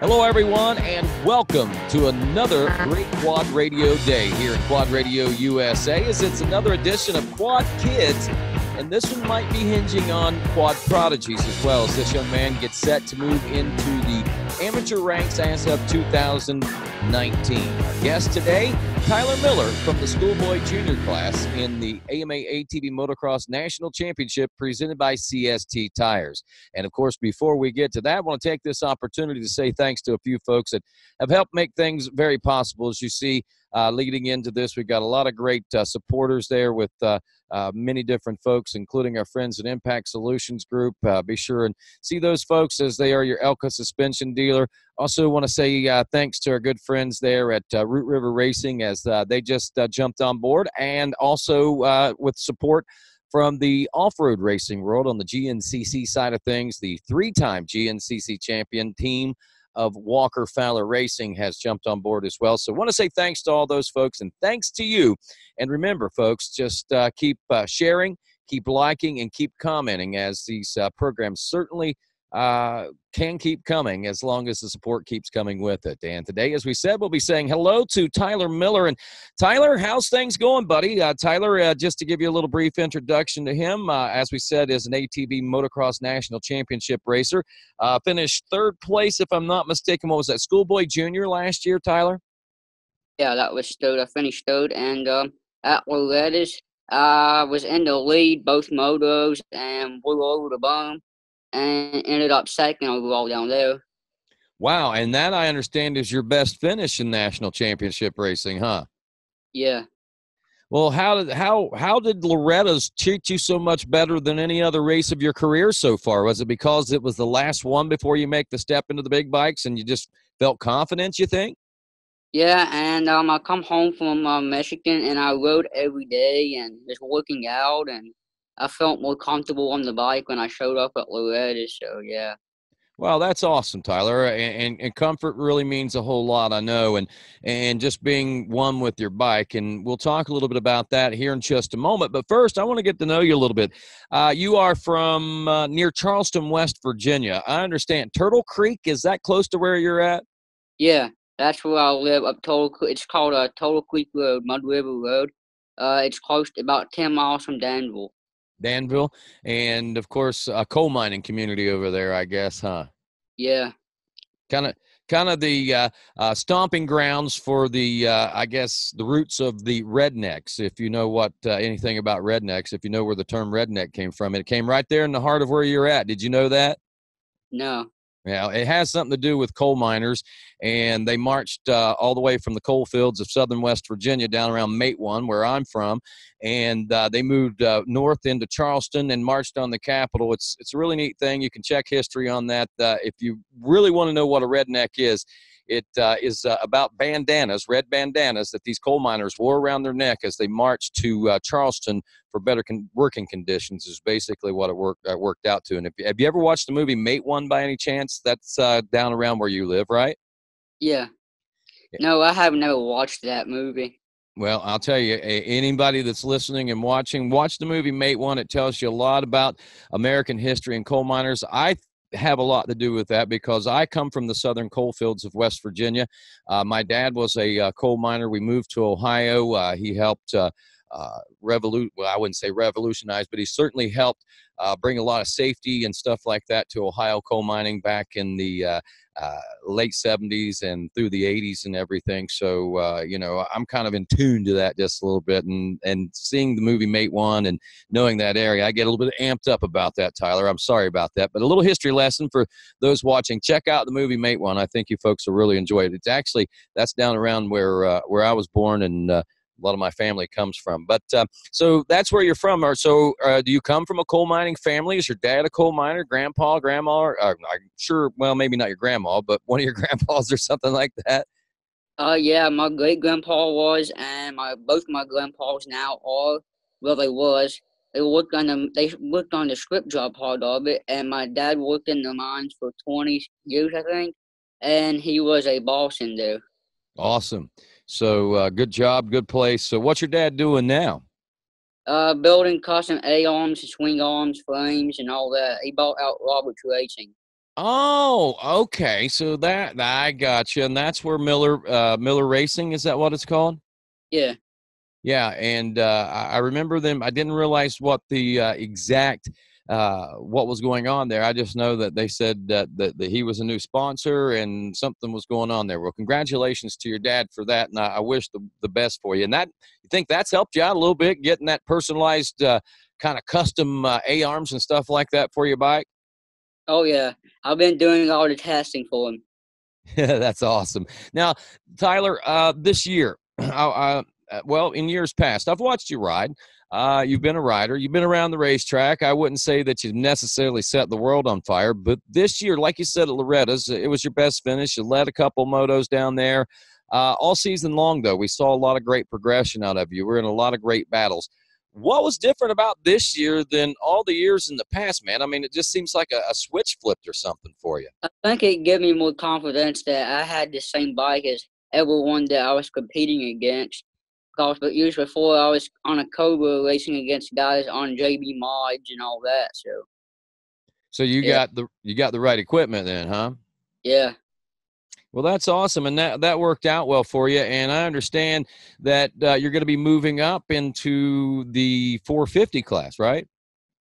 Hello, everyone, and welcome to another great Quad Radio Day here at Quad Radio USA, as it's another edition of Quad Kids, and this one might be hinging on quad prodigies as well, as this young man gets set to move into the amateur ranks as of 2019. Our guest today, Tyler Miller from the Schoolboy Jr class in the AMA ATV Motocross National Championship presented by CST Tires. And of course, before we get to that, I want to take this opportunity to say thanks to a few folks that have helped make things very possible. As you see, leading into this, we've got a lot of great supporters there with many different folks, including our friends at Impact Solutions Group. Be sure and see those folks, as they are your Elka suspension dealer. Also want to say thanks to our good friends there at Root River Racing, as they just jumped on board, and also with support from the off-road racing world on the GNCC side of things. The three-time GNCC champion team of Walker Fowler Racing has jumped on board as well. So I want to say thanks to all those folks, and thanks to you. And remember, folks, just keep sharing, keep liking, and keep commenting, as these programs certainly can keep coming as long as the support keeps coming with it. And today, as we said, we'll be saying hello to Tyler Miller. And Tyler, how's things going, buddy? Tyler, just to give you a little brief introduction to him, as we said, is an ATV Motocross National Championship racer. Finished third place, if I'm not mistaken. What was that, Schoolboy Jr last year, Tyler? Yeah, that was third. I finished third, and at Loretta's, I was in the lead both motos and blew over the bump and ended up second overall down there. Wow, and that, I understand, is your best finish in national championship racing, huh? Yeah. Well, how did Loretta's treat you so much better than any other race of your career so far? Was it because it was the last one before you make the step into the big bikes and you just felt confident, you think? Yeah, and I come home from Michigan, and I rode every day and just working out, and I felt more comfortable on the bike when I showed up at Loretta's, so yeah. Well, that's awesome, Tyler, and comfort really means a whole lot, I know, and just being one with your bike, and we'll talk a little bit about that here in just a moment. But first, I want to get to know you a little bit. You are from near Charleston, West Virginia. I understand. Turtle Creek, is that close to where you're at? Yeah, that's where I live, up it's called Total Creek Road, Mud River Road. It's close to about 10 miles from Danville. Danville, and of course, a coal mining community over there, I guess, huh? Yeah. Kind of, kind of the stomping grounds for the, I guess, the roots of the rednecks. If you know what anything about rednecks, if you know where the term redneck came from, it came right there in the heart of where you're at. Did you know that? No. Yeah, it has something to do with coal miners, and they marched all the way from the coal fields of southern West Virginia down around Matewan, where I'm from, and they moved north into Charleston and marched on the capital. It's a really neat thing. You can check history on that. If you really want to know what a redneck is, it is about bandanas, red bandanas that these coal miners wore around their neck as they marched to Charleston for better working conditions, is basically what it worked out to. And have you ever watched the movie Matewan by any chance? That's down around where you live, right? Yeah. No, I have never watched that movie. Well, I'll tell you, anybody that's listening and watching, watch the movie Matewan. It tells you a lot about American history and coal miners. I have a lot to do with that because I come from the southern coal fields of West Virginia. My dad was a coal miner. We moved to Ohio. He helped well, I wouldn't say revolutionize, but he certainly helped bring a lot of safety and stuff like that to Ohio coal mining back in the late 70s and through the 80s and everything. So, you know, I'm kind of in tune to that just a little bit, and seeing the movie Matewan and knowing that area, I get a little bit amped up about that, Tyler. I'm sorry about that, but a little history lesson for those watching. Check out the movie Matewan. I think you folks will really enjoy it. It's actually, that's down around where I was born, and a lot of my family comes from. But so that's where you're from. So do you come from a coal mining family? Is your dad a coal miner, grandpa, grandma? I'm sure, well, maybe not your grandma, but one of your grandpas or something like that? Yeah, my great grandpa was, and both my grandpas now are. Well, they was. They worked on the script job part of it, and my dad worked in the mines for 20 years, I think, and he was a boss in there. Awesome. So good job, good place. So what's your dad doing now? Building custom A arms, swing arms, frames, and all that. He bought out Roberts Racing. Oh, okay. So that I got you, and that's where Miller Racing, is that what it's called? Yeah. Yeah, and I remember them. I didn't realize what the exact what was going on there. I just know that they said that he was a new sponsor and something was going on there. Well, congratulations to your dad for that, and I wish the best for you. And that, you think that's helped you out a little bit, getting that personalized kind of custom A arms and stuff like that for your bike? Oh yeah. I've been doing all the testing for him. That's awesome. Now, Tyler, this year, well, in years past, I've watched you ride. You've been a rider. You've been around the racetrack. I wouldn't say that you've necessarily set the world on fire, but this year, like you said at Loretta's, it was your best finish. You led a couple motos down there. All season long, though, we saw a lot of great progression out of you. We're in a lot of great battles. What was different about this year than all the years in the past, man? I mean, it just seems like a switch flipped or something for you. I think it gave me more confidence that I had the same bike as everyone that I was competing against. Because but years before I was on a Cobra racing against guys on JB mods and all that. So So you yeah, got the right equipment then, huh? yeah, Well, that's awesome, and that worked out well for you. And I understand that you're going to be moving up into the 450 class, right?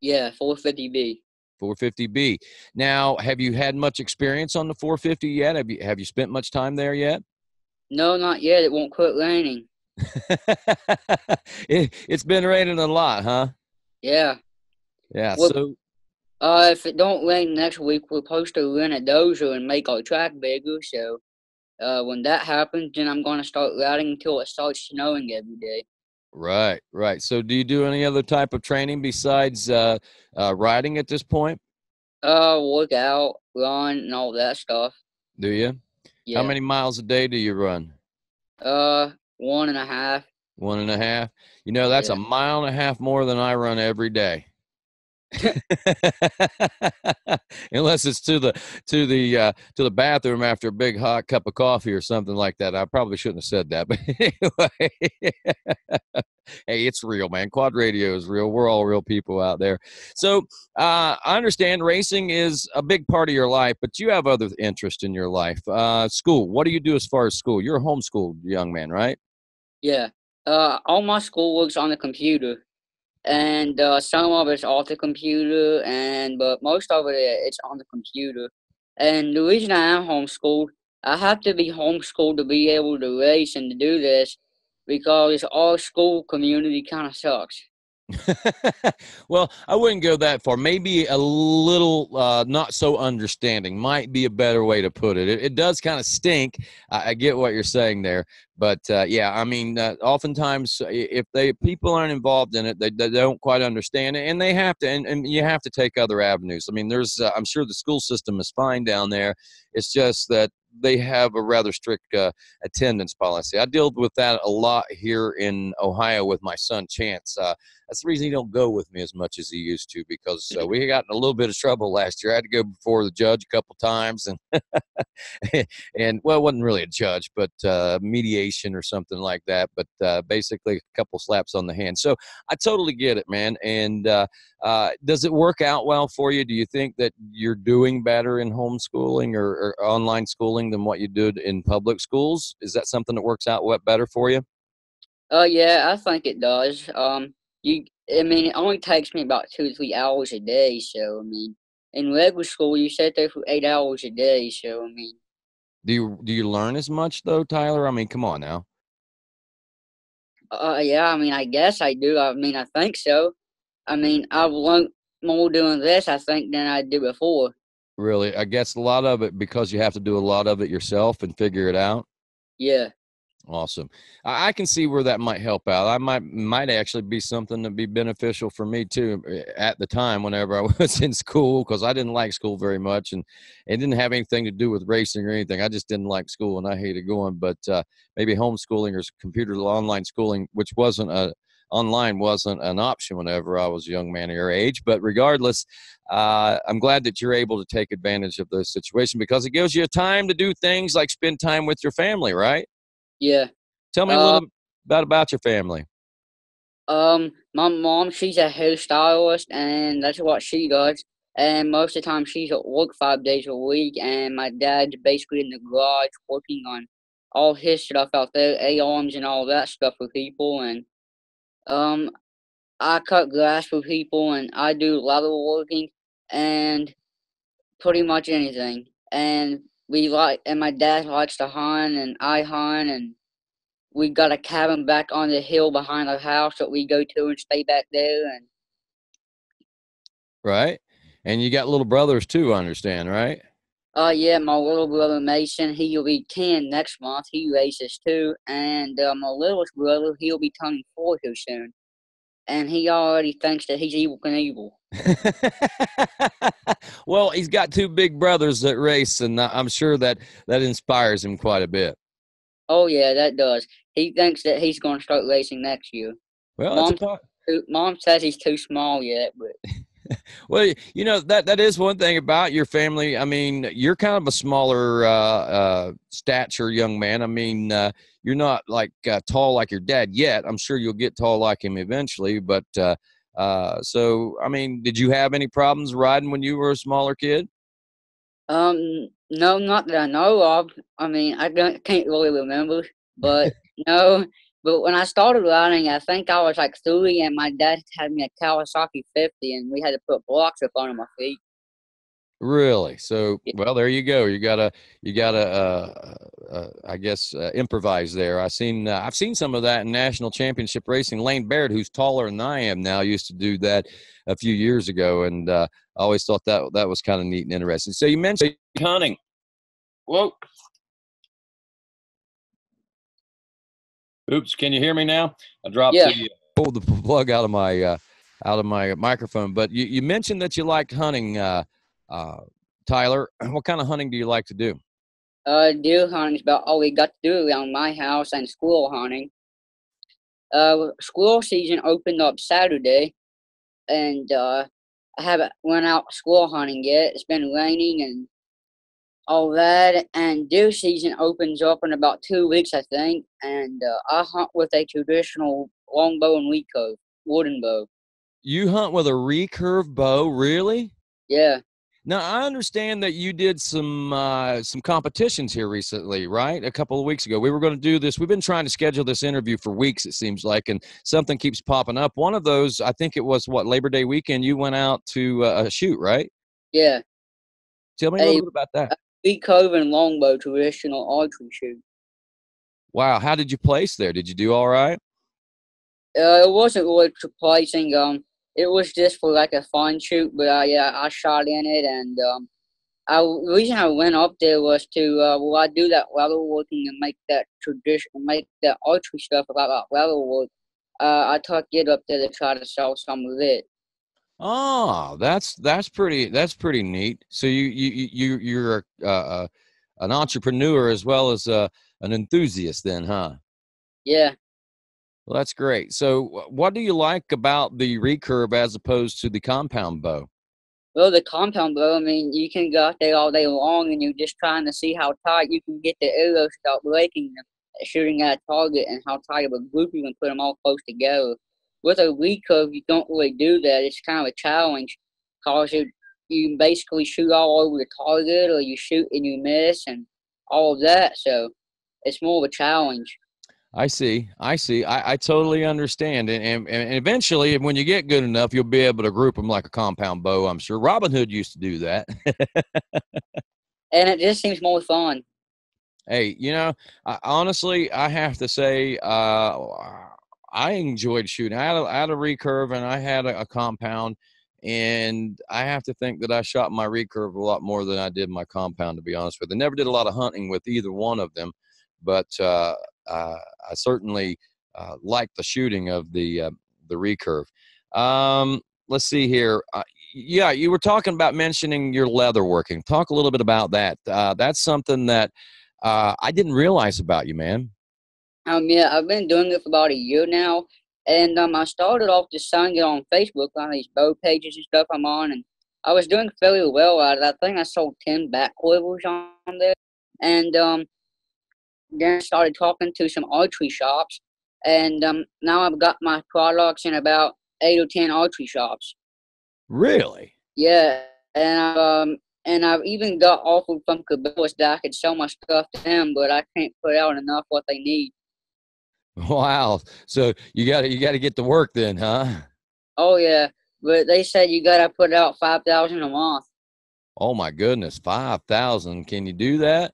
yeah, 450B. 450B. Now, have you had much experience on the 450 yet? Have you spent much time there yet? No, not yet. It won't quit raining. It's been raining a lot, huh? Yeah. Yeah. Well, So if it don't rain next week, we're supposed to rent a dozer and make our track bigger. So when that happens, then I'm gonna start riding until it starts snowing every day. right, right. So do you do any other type of training besides riding at this point? Work out, run, and all that stuff. Do you? How Yeah. many miles a day do you run? 1.5. 1.5. You know, that's a Yeah. mile and a half more than I run every day. Unless it's to the bathroom after a big hot cup of coffee or something like that. I probably shouldn't have said that, but anyway. Hey, it's real, man. Quad radio is real. We're all real people out there. So I understand racing is a big part of your life, but you have other interest in your life. School. What do you do as far as school? You're a homeschooled young man, right? Yeah. All my schoolwork's on the computer, and some of it's off the computer, and but most of it's on the computer. And the reason I am homeschooled, I have to be homeschooled to be able to race and to do this, because our school community kind of sucks. Well, I wouldn't go that far. Maybe a little not so understanding might be a better way to put it. It does kind of stink. I get what you're saying there, but yeah, I mean, oftentimes if people aren't involved in it, they don't quite understand it, and they have to, and you have to take other avenues. I mean, there's I'm sure the school system is fine down there. It's just that they have a rather strict attendance policy. I deal with that a lot here in Ohio with my son Chance. That's the reason he don't go with me as much as he used to, because we got in a little bit of trouble last year. I had to go before the judge a couple times, and and well, it wasn't really a judge, but mediation or something like that. But basically, a couple slaps on the hand. So I totally get it, man. And does it work out well for you? Do you think that you're doing better in homeschooling or online schooling than what you did in public schools? Is that something that works out better for you? Yeah, I think it does. I mean, it only takes me about 2 or 3 hours a day. So I mean, in regular school, you sit there for 8 hours a day. So I mean, Do you learn as much though, Tyler? I mean, come on now. yeah, I mean, I guess I do. I mean, I think so. I mean, I've learned more doing this, I think, than I did before. Really, I guess a lot of it because you have to do a lot of it yourself and figure it out. Yeah, Awesome. I can see where that might help out. I might actually be something to be beneficial for me too at the time whenever I was in school, because I didn't like school very much, and it didn't have anything to do with racing or anything. I just didn't like school and I hated going. But maybe homeschooling or computer online schooling, which wasn't a online wasn't an option whenever I was a young man of your age. But regardless, I'm glad that you're able to take advantage of the situation, because it gives you time to do things like spend time with your family, right? yeah. Tell me a Uh, little about your family. my mom, she's a hairstylist, and that's what she does. And most of the time she's at work 5 days a week, and my dad's basically in the garage working on all his stuff out there, A-arms and all that stuff for people. And um, I cut grass for people, and I do leather working and pretty much anything. And my dad likes to hunt, and I hunt, and we got a cabin back on the hill behind our house that we go to and stay back there. And Right. And you got little brothers too, I understand, right? yeah, my little brother Mason, he'll be 10 next month. He races too. And my littlest brother, he'll be turning 4 here soon. And he already thinks that he's Evil Knievel. Well, he's got two big brothers that race, and I'm sure that inspires him quite a bit. Oh, yeah, that does. He thinks that he's going to start racing next year. Well, Mom says he's too small yet, but well, you know, that is one thing about your family. I mean, you're kind of a smaller stature young man. I mean, you're not like tall like your dad yet. I'm sure you'll get tall like him eventually. But so, I mean, did you have any problems riding when you were a smaller kid? no, not that I know of. I mean, can't really remember, but no. But when I started riding, I think I was like 3, and my dad had me a Kawasaki 50, and we had to put blocks up under my feet. Really? So, well, there you go. You gotta, I guess, improvise there. I've seen some of that in national championship racing. Lane Baird, who's taller than I am now, used to do that a few years ago, and I always thought that was kind of neat and interesting. So you mentioned hunting. Whoa. Oops, can you hear me now? I dropped pulled the plug out of my microphone. But you mentioned that you liked hunting, Tyler. What kind of hunting do you like to do? Deer hunting is about all we got to do around my house, and squirrel hunting. Squirrel season opened up Saturday, and I haven't went out squirrel hunting yet. It's been raining and all that, and deer season opens up in about 2 weeks, I think. And I hunt with a traditional longbow and recurve wooden bow. You hunt with a recurve bow, really? Yeah. Now I understand that you did some competitions here recently, right? A couple of weeks ago, we were going to do this. We've been trying to schedule this interview for weeks, it seems like, and something keeps popping up. One of those, I think it was Labor Day weekend. You went out to shoot, right? Yeah. Tell me a little bit about that. Recurve and longbow traditional archery shoot. Wow, how did you place there? Did you do all right? It wasn't really placing. It was just for like a fun shoot, but yeah, I shot in it, and the reason I went up there was to I do that leather working and make that archery stuff about that leather work. I took it up there to try to sell some of it. Oh, that's pretty neat. So you're an entrepreneur as well as an enthusiast, then, huh? Yeah. Well, that's great. So, what do you like about the recurve as opposed to the compound bow? Well, the compound bow, I mean, you can go out there all day long, and you're just trying to see how tight you can get the arrows without breaking them, shooting at a target, and how tight of a group you can put them all close together. With a recurve, you don't really do that. It's kind of a challenge, because you basically shoot all over the target, or you shoot and you miss, and all of that. So it's more of a challenge. I see. I totally understand. And eventually, when you get good enough, you'll be able to group them like a compound bow, I'm sure. Robin Hood used to do that. And it just seems more fun. Hey, honestly, I have to say, I enjoyed shooting. I had a recurve and I had a compound, and I have to think that I shot my recurve a lot more than I did my compound, to be honest with you. I never did a lot of hunting with either one of them, but I certainly like the shooting of the recurve. Let's see here. Yeah, you were talking about mentioning your leather working. Talk a little bit about that. That's something that I didn't realize about you, man. Yeah, I've been doing it for about a year now, and I started off just selling it on Facebook on these bow pages and stuff I'm on, and I was doing fairly well at it. I think I sold 10 back quivers on there, and then I started talking to some archery shops, and now I've got my products in about 8 or 10 archery shops. Really? Yeah, And I've even got offered from Cabela's that I could sell my stuff to them, but I can't put out enough what they need. Wow. So you gotta get to work then, huh? Oh yeah, but they said you gotta put out 5,000 a month. Oh my goodness, 5,000. Can you do that?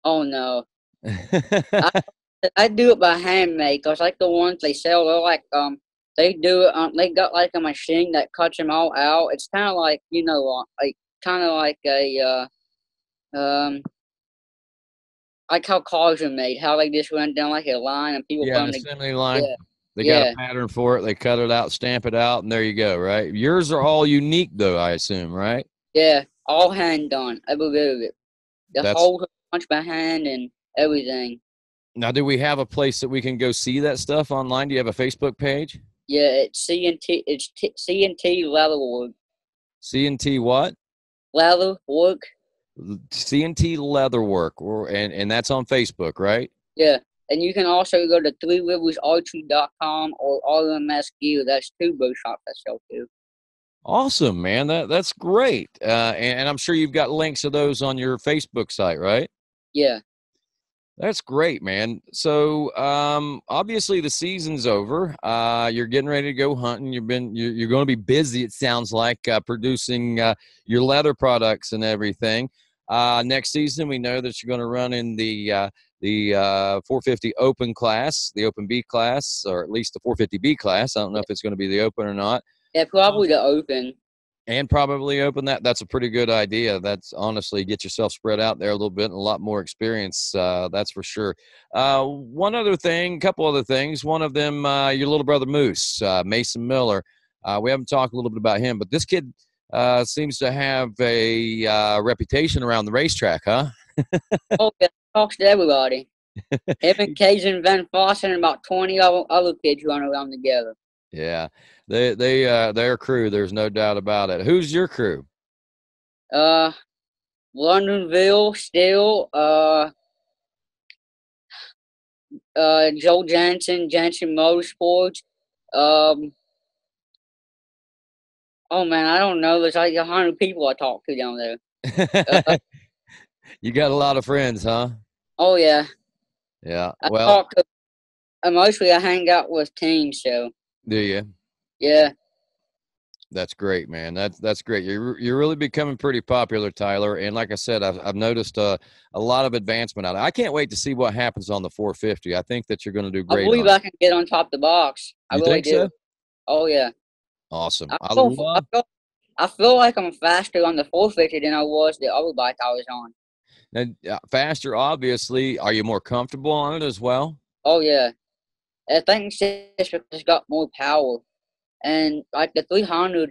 Oh no, I I do it by handmade because like the ones they sell, they're like they do it. They got like a machine that cuts them all out. It's kind of like like kind of like a like how cars are made. How they just run down like a line and people Yeah, put an them together. assembly line. Yeah, They got a yeah, pattern for it. They cut it out, stamp it out, and there you go, right? Yours are all unique though, I assume, right? yeah. All hand done. Every bit of it. The That's whole punch by hand and everything. now, do we have a place that we can go see that stuff online? Do you have a Facebook page? Yeah, it's CNT. It's CNT leather work. CNT what? Leather work. CNT Leatherwork, and that's on Facebook, right? Yeah, and you can also go to threerivers.archery.com or RMS Gear. That's two bow shops that sell too. Awesome, man. That's great. And I'm sure you've got links to those on your Facebook site, right? Yeah. That's great, man. So, obviously the season's over. You're getting ready to go hunting. You're going to be busy. It sounds like producing your leather products and everything. Next season, we know that you're going to run in the 450 Open class, the Open B class, or at least the 450 B class. I don't know if it's going to be the Open or not. Yeah, probably the open. And probably open that's a pretty good idea. That's honestly get yourself spread out there a little bit and a lot more experience, that's for sure. One other thing, couple other things. One of them, your little brother Moose, Mason Miller. We haven't talked a little bit about him, but this kid seems to have a reputation around the racetrack, huh? Oh yeah, talks to everybody. Him and Cajun Van Fossen and about 20 other kids run around together. Yeah, their crew, there's no doubt about it. Who's your crew? Uh, Londonville still. Joe Jansen, Jansen Motorsports. Um, oh man, I don't know. There's like 100 people I talk to down there. Uh, You got a lot of friends, huh? oh yeah, Yeah. I Well, talk to. Mostly I hang out with teens, so do you? yeah. That's great, man. That's great. You're really becoming pretty popular, Tyler. And like I said, I've noticed a lot of advancement out of it. I can't wait to see what happens on the 450. I think that you're going to do I great believe on it. I can get on top of the box. I You really think do. so? Oh yeah. Awesome. I I feel, I love. feel, I feel like I'm faster on the 450 than I was the other bike I was on. And faster, obviously. Are you more comfortable on it as well? Oh yeah. I think it's just because it's got more power. And like the 300,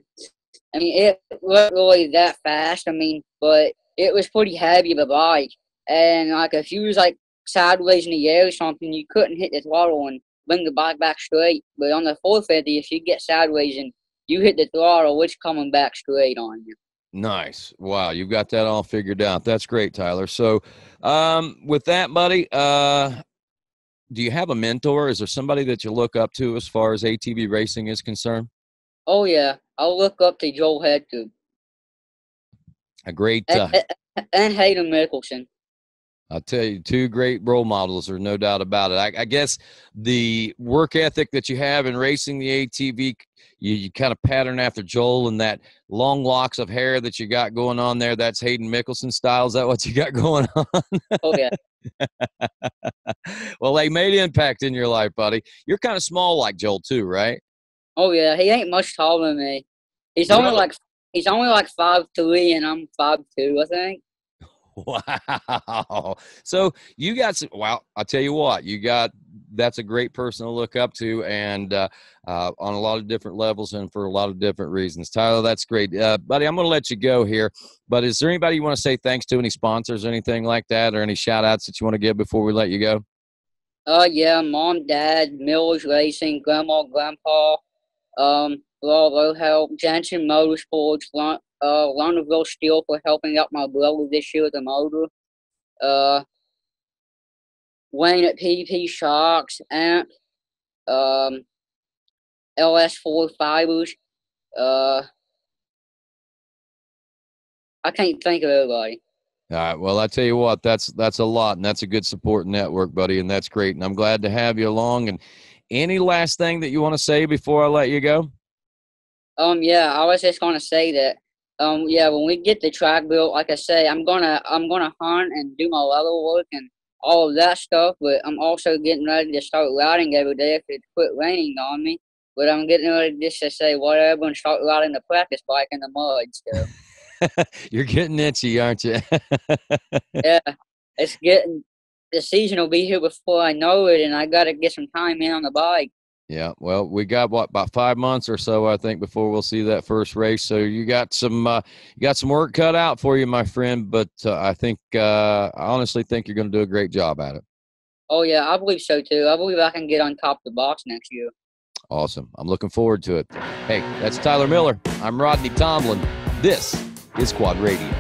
I mean, it wasn't really that fast. I mean, but it was pretty heavy of a bike. And like if you was like sideways in the air or something, you couldn't hit the throttle and bring the bike back straight. But on the 450, if you get sideways and you hit the throttle, it's coming back straight on you. Nice. Wow, you've got that all figured out. That's great, Tyler. So, with that, buddy, do you have a mentor? Is there somebody that you look up to as far as ATV racing is concerned? Oh yeah, I'll look up to Joel Hedger A great and Hayden Mickelson. I'll tell you, two great role models, there's no doubt about it. I guess the work ethic that you have in racing the ATV, you kind of pattern after Joel and that long locks of hair that you got going on there. That's Hayden Mickelson style. Is that what you got going on? Oh yeah. Well, they made impact in your life, buddy. You're kind of small like Joel too, right? Oh yeah. He ain't much taller than me. He's only Really? like he's only like 5'3" and I'm 5'2", I think. Wow. So you got some, well, I'll tell you what, that's a great person to look up to and on a lot of different levels and for a lot of different reasons. Tyler, that's great. Buddy, I'm going to let you go here, but is there anybody you want to say thanks to, any sponsors or anything like that, or any shout outs that you want to give before we let you go? Yeah, mom, dad, Miller's Racing, grandma, grandpa, Bravo help, Jansen Motorsports, Lernerville Steel for helping out my brother this year with the motor, uh, Wayne at PP Shocks, Amp, um, LS4 Fibers, uh, I can't think of everybody. All right. Well, I tell you what, that's a lot, and that's a good support network, buddy, and that's great. And I'm glad to have you along. And any last thing that you want to say before I let you go? Yeah, I was just gonna say that. Yeah, when we get the track built, like I say, I'm gonna hunt and do my leather work and all of that stuff. But I'm also getting ready to start riding every day if it quit raining on me. But I'm getting ready just to say whatever and start riding the practice bike in the mud. So You're getting itchy, aren't you? yeah, it's getting the season will be here before I know it, and I gotta get some time in on the bike. Yeah, well, we got about 5 months or so, I think, before we'll see that first race. So you got some work cut out for you, my friend. But I honestly think you're going to do a great job at it. Oh yeah, I believe so too. I believe I can get on top of the box next year. Awesome. I'm looking forward to it. Hey, that's Tyler Miller. I'm Rodney Tomlin. This is Quad Radio.